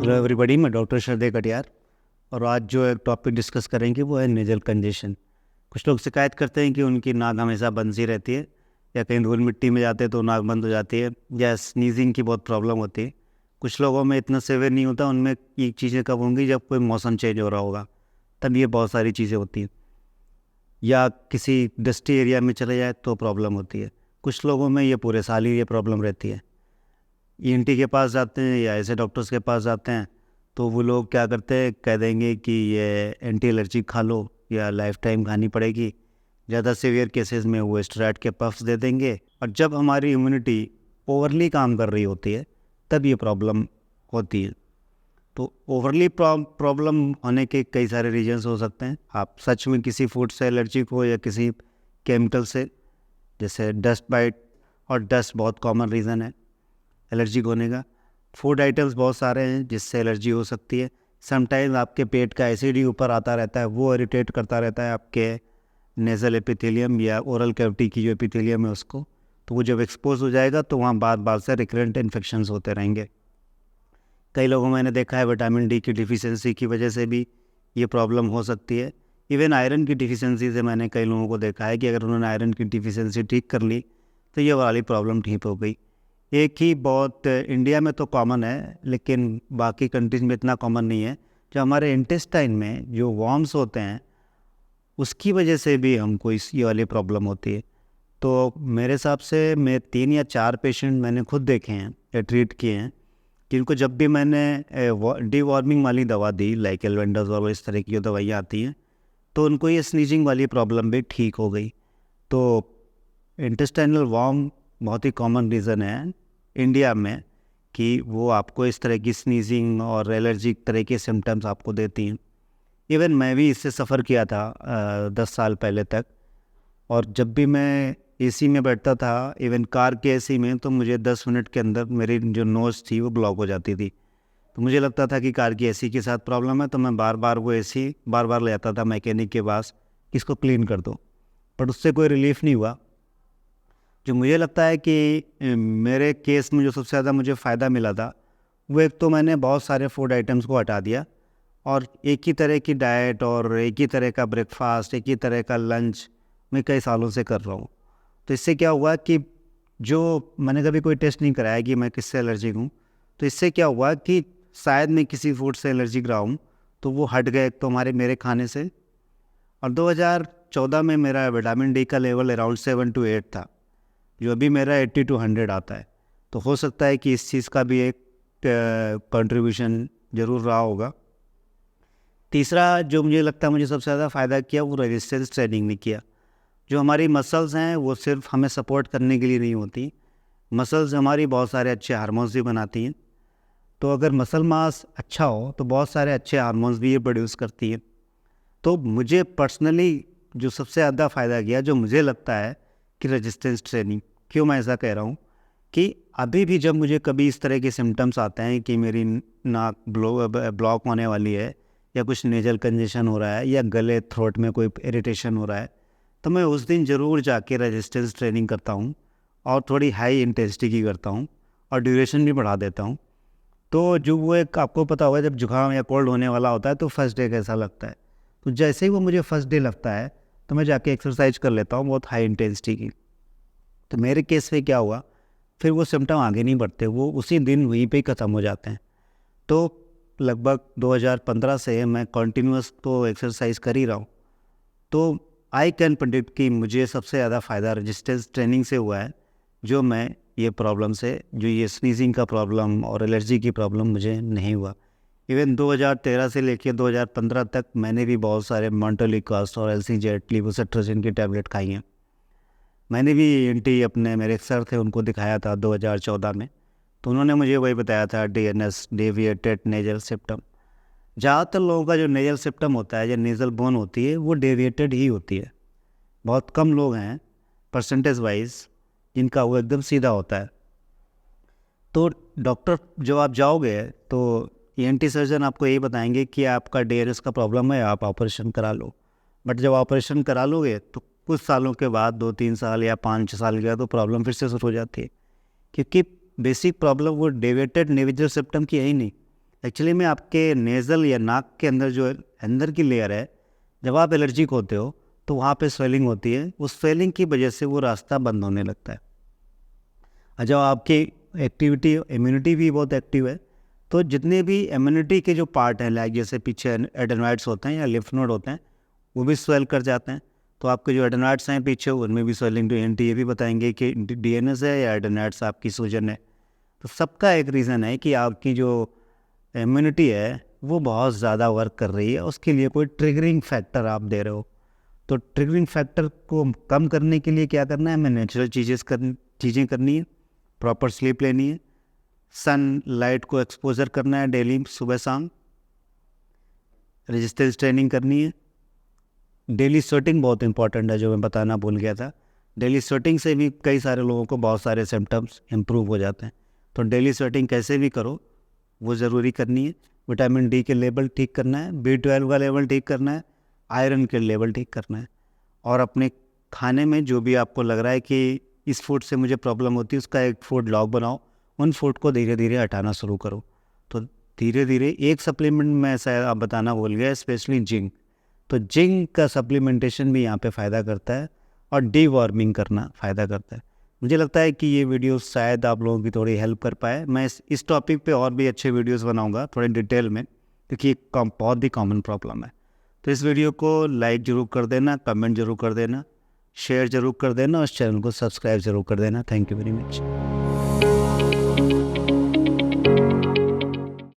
Hello everybody, मैं doctor श्रद्धेय कटियार। और आज जो एक टॉपिक डिस्कस करेंगे वो है नेजल कंजेशन। कुछ लोग शिकायत करते हैं कि उनकी नाक हमेशा बंद सी रहती है, या कहीं धूल मिट्टी में जाते हैं तो नाक बंद हो जाती है, या स्नीजिंग की बहुत प्रॉब्लम होती है। कुछ लोगों में इतना सेवियर नहीं होता, उनमें ये चीज़ें कब होंगी जब कोई मौसम चेंज हो रहा होगा, तब ये बहुत सारी चीज़ें होती हैं। या किसी डस्टी एरिया में चले जाए तो प्रॉब्लम होती है। कुछ लोगों में ये पूरे साल ही ये प्रॉब्लम रहती है। ईएनटी के पास जाते हैं या ऐसे डॉक्टर्स के पास जाते हैं तो वो लोग क्या करते हैं, कह देंगे कि ये एंटी एलर्जी खा लो या लाइफ टाइम खानी पड़ेगी। ज़्यादा सीवियर केसेस में वो स्टेरॉइड के पफ्स दे देंगे, और जब हमारी इम्यूनिटी ओवरली काम कर रही होती है तब ये प्रॉब्लम होती है। तो ओवरली प्रॉब्लम होने के कई सारे रीजन्स हो सकते हैं। आप सच में किसी फूड से एलर्जिक हो या किसी केमिकल से, जैसे डस्ट बाइट, और डस्ट बहुत कॉमन रीज़न है एलर्जिक होने का। फूड आइटम्स बहुत सारे हैं जिससे एलर्जी हो सकती है। समटाइम्स आपके पेट का एसिड ही ऊपर आता रहता है, वो इरिटेट करता रहता है आपके नेज़ल एपिथेलियम या ओरल कैविटी की जो एपिथेलियम है उसको। तो वो जब एक्सपोज हो जाएगा तो वहाँ बार बार से रिकरेंट इन्फेक्शंस होते रहेंगे। कई लोगों में मैंने देखा है विटामिन डी की डिफिशिएंसी की वजह से भी ये प्रॉब्लम हो सकती है। इवन आयरन की डिफिशिएंसी से मैंने कई लोगों को देखा है कि अगर उन्होंने आयरन की डिफिशिएंसी ठीक कर ली तो ये वाली प्रॉब्लम ठीक हो गई। एक ही बहुत इंडिया में तो कॉमन है, लेकिन बाकी कंट्रीज में इतना कॉमन नहीं है। जो हमारे इंटेस्टाइन में जो वॉर्म्स होते हैं उसकी वजह से भी हमको ये वाली प्रॉब्लम होती है। तो मेरे हिसाब से मैं 3 या 4 पेशेंट मैंने खुद देखे हैं या ट्रीट किए हैं जिनको जब भी मैंने डीवॉर्मिंग वाली दवा दी, लाइक एल्वेंडर्स और इस तरह की जो दवाइयाँ आती हैं, तो उनको ये स्नीजिंग वाली प्रॉब्लम भी ठीक हो गई। तो इंटेस्टाइनल वॉर्म बहुत ही कॉमन रीज़न है इंडिया में कि वो आपको इस तरह की स्नीजिंग और एलर्जिक तरह के सिम्टम्स आपको देती हैं। इवन मैं भी इससे सफ़र किया था 10 साल पहले तक। और जब भी मैं एसी में बैठता था, इवन कार के एसी में, तो मुझे 10 मिनट के अंदर मेरी जो नोज़ थी वो ब्लॉक हो जाती थी। तो मुझे लगता था कि कार की एसी के साथ प्रॉब्लम है, तो मैं बार बार वो एसी बार बार ले आता था मैकेनिक के पास कि इसको क्लीन कर दो, बट उससे कोई रिलीफ नहीं हुआ। जो मुझे लगता है कि मेरे केस में जो सबसे ज़्यादा मुझे फ़ायदा मिला था वो, एक तो मैंने बहुत सारे फूड आइटम्स को हटा दिया और एक ही तरह की डाइट और एक ही तरह का ब्रेकफास्ट, एक ही तरह का लंच मैं कई सालों से कर रहा हूँ। तो इससे क्या हुआ कि जो मैंने कभी कोई टेस्ट नहीं कराया कि मैं किससे एलर्जिक हूँ, तो इससे क्या हुआ कि शायद मैं किसी फूड से एलर्जिक रहा हूँ तो वो हट गए, एक तो मेरे खाने से। और 2014 में मेरा विटामिन डी का लेवल अराउंड 7 to 8 था, जो अभी मेरा 80 to 100 आता है। तो हो सकता है कि इस चीज़ का भी एक कंट्रीब्यूशन ज़रूर रहा होगा। तीसरा जो मुझे लगता है मुझे सबसे ज़्यादा फ़ायदा किया वो रेजिस्टेंस ट्रेनिंग ने किया। जो हमारी मसल्स हैं वो सिर्फ हमें सपोर्ट करने के लिए नहीं होती, मसल्स हमारी बहुत सारे अच्छे हार्मोन्स भी बनाती हैं। तो अगर मसल मास अच्छा हो तो बहुत सारे अच्छे हार्मोन्स भी ये प्रोड्यूस करती है। तो मुझे पर्सनली जो सबसे ज़्यादा फ़ायदा किया, जो मुझे लगता है कि रेजिस्टेंस ट्रेनिंग। क्यों मैं ऐसा कह रहा हूँ कि अभी भी जब मुझे कभी इस तरह के सिम्टम्स आते हैं कि मेरी नाक ब्लॉक होने वाली है, या कुछ नेजल कंजेशन हो रहा है, या गले थ्रोट में कोई इरिटेशन हो रहा है, तो मैं उस दिन ज़रूर जाके रेजिस्टेंस ट्रेनिंग करता हूँ और थोड़ी हाई इंटेंसिटी की करता हूँ और ड्यूरेशन भी बढ़ा देता हूँ। तो जो वो एक आपको पता होगा, जब जुकाम या कोल्ड होने वाला होता है तो फर्स्ट डे कैसा लगता है, तो जैसे ही वो मुझे फर्स्ट डे लगता है तो मैं जाके एक्सरसाइज कर लेता हूँ बहुत हाई इंटेंसिटी की। तो मेरे केस में क्या हुआ, फिर वो सिम्टम आगे नहीं बढ़ते, वो उसी दिन वहीं पे ही ख़त्म हो जाते हैं। तो लगभग 2015 से मैं कंटिन्यूस तो एक्सरसाइज कर ही रहा हूँ। तो आई कैन प्रेडिक्ट कि मुझे सबसे ज़्यादा फ़ायदा रेजिस्टेंस ट्रेनिंग से हुआ है, जो मैं ये प्रॉब्लम से, जो ये स्नीजिंग का प्रॉब्लम और एलर्जी की प्रॉब्लम मुझे नहीं हुआ। इवन 2013 से लेकर 2015 तक मैंने भी बहुत सारे मोंटेलिकास्ट और एल्सीजेट, लीवोसेट्राजिन की टैबलेट खाई हैं। मैंने भी एनटी अपने मेरे एक सर थे उनको दिखाया था 2014 में, तो उन्होंने मुझे वही बताया था, डीएनएस, डेविएटेड नेजल सेप्टम। ज़्यादातर लोगों का जो नेजल सेप्टम होता है, जो नेजल बोन होती है, वो डेविएटेड ही होती है। बहुत कम लोग हैं परसेंटेज वाइज जिनका वो एकदम सीधा होता है। तो डॉक्टर जब आप जाओगे तो ईएनटी सर्जन आपको यही बताएंगे कि आपका डीएनएस का प्रॉब्लम है, आप ऑपरेशन करा लो। बट जब ऑपरेशन करा लोगे तो कुछ सालों के बाद, 2-3 साल या 5-6 साल के बाद, तो प्रॉब्लम फिर से शुरू हो जाती है, क्योंकि बेसिक प्रॉब्लम वो डेविएटेड नेविजल सेप्टम की है ही नहीं। एक्चुअली में आपके नेज़ल या नाक के अंदर जो अंदर की लेयर है, जब आप एलर्जिक होते हो तो वहाँ पे स्वेलिंग होती है, उस स्वेलिंग की वजह से वो रास्ता बंद होने लगता है। और जब आपकी एक्टिविटी इम्यूनिटी भी बहुत एक्टिव है, तो जितने भी इम्यूनिटी के जो पार्ट हैं, लाइक जैसे पीछे एडेनोइड्स होते हैं या लिम्फ नोड होते हैं, वो भी स्वेल कर जाते हैं। तो आपके जो एडेनोइड्स हैं पीछे, उनमें भी स्वेलिंग ये भी बताएंगे कि डीएनएस है या एडेनोइड्स आपकी सूजन है। तो सबका एक रीज़न है कि आपकी जो इम्यूनिटी है वो बहुत ज़्यादा वर्क कर रही है, उसके लिए कोई ट्रिगरिंग फैक्टर आप दे रहे हो। तो ट्रिगरिंग फैक्टर को कम करने के लिए क्या करना है, हमें नेचुरल चीज़ें करनी है, प्रॉपर स्लीप लेनी है, सन लाइट को एक्सपोजर करना है डेली सुबह शाम, रेजिस्टेंस ट्रेनिंग करनी है, डेली स्वेटिंग बहुत इंपॉर्टेंट है जो मैं बताना भूल गया था। डेली स्वेटिंग से भी कई सारे लोगों को बहुत सारे सिम्टम्स इम्प्रूव हो जाते हैं। तो डेली स्वेटिंग कैसे भी करो वो ज़रूरी करनी है। विटामिन डी के लेवल ठीक करना है, B12 का लेवल ठीक करना है, आयरन के लेवल ठीक करना है। और अपने खाने में जो भी आपको लग रहा है कि इस फूड से मुझे प्रॉब्लम होती है, उसका एक फूड लॉग बनाओ, उन फूड को धीरे धीरे हटाना शुरू करो। तो धीरे धीरे एक सप्लीमेंट में शायद आप बताना भूल गया, स्पेशली जिंक। तो जिंक का सप्लीमेंटेशन भी यहाँ पे फ़ायदा करता है और डीवॉर्मिंग करना फ़ायदा करता है। मुझे लगता है कि ये वीडियो शायद आप लोगों की थोड़ी हेल्प कर पाए। मैं इस टॉपिक पे और भी अच्छे वीडियोस बनाऊंगा थोड़े डिटेल में, क्योंकि एक बहुत ही कॉमन प्रॉब्लम है। तो इस वीडियो को लाइक ज़रूर कर देना, कमेंट ज़रूर कर देना, शेयर ज़रूर कर देना और इस चैनल को सब्सक्राइब ज़रूर कर देना। Thank you very much.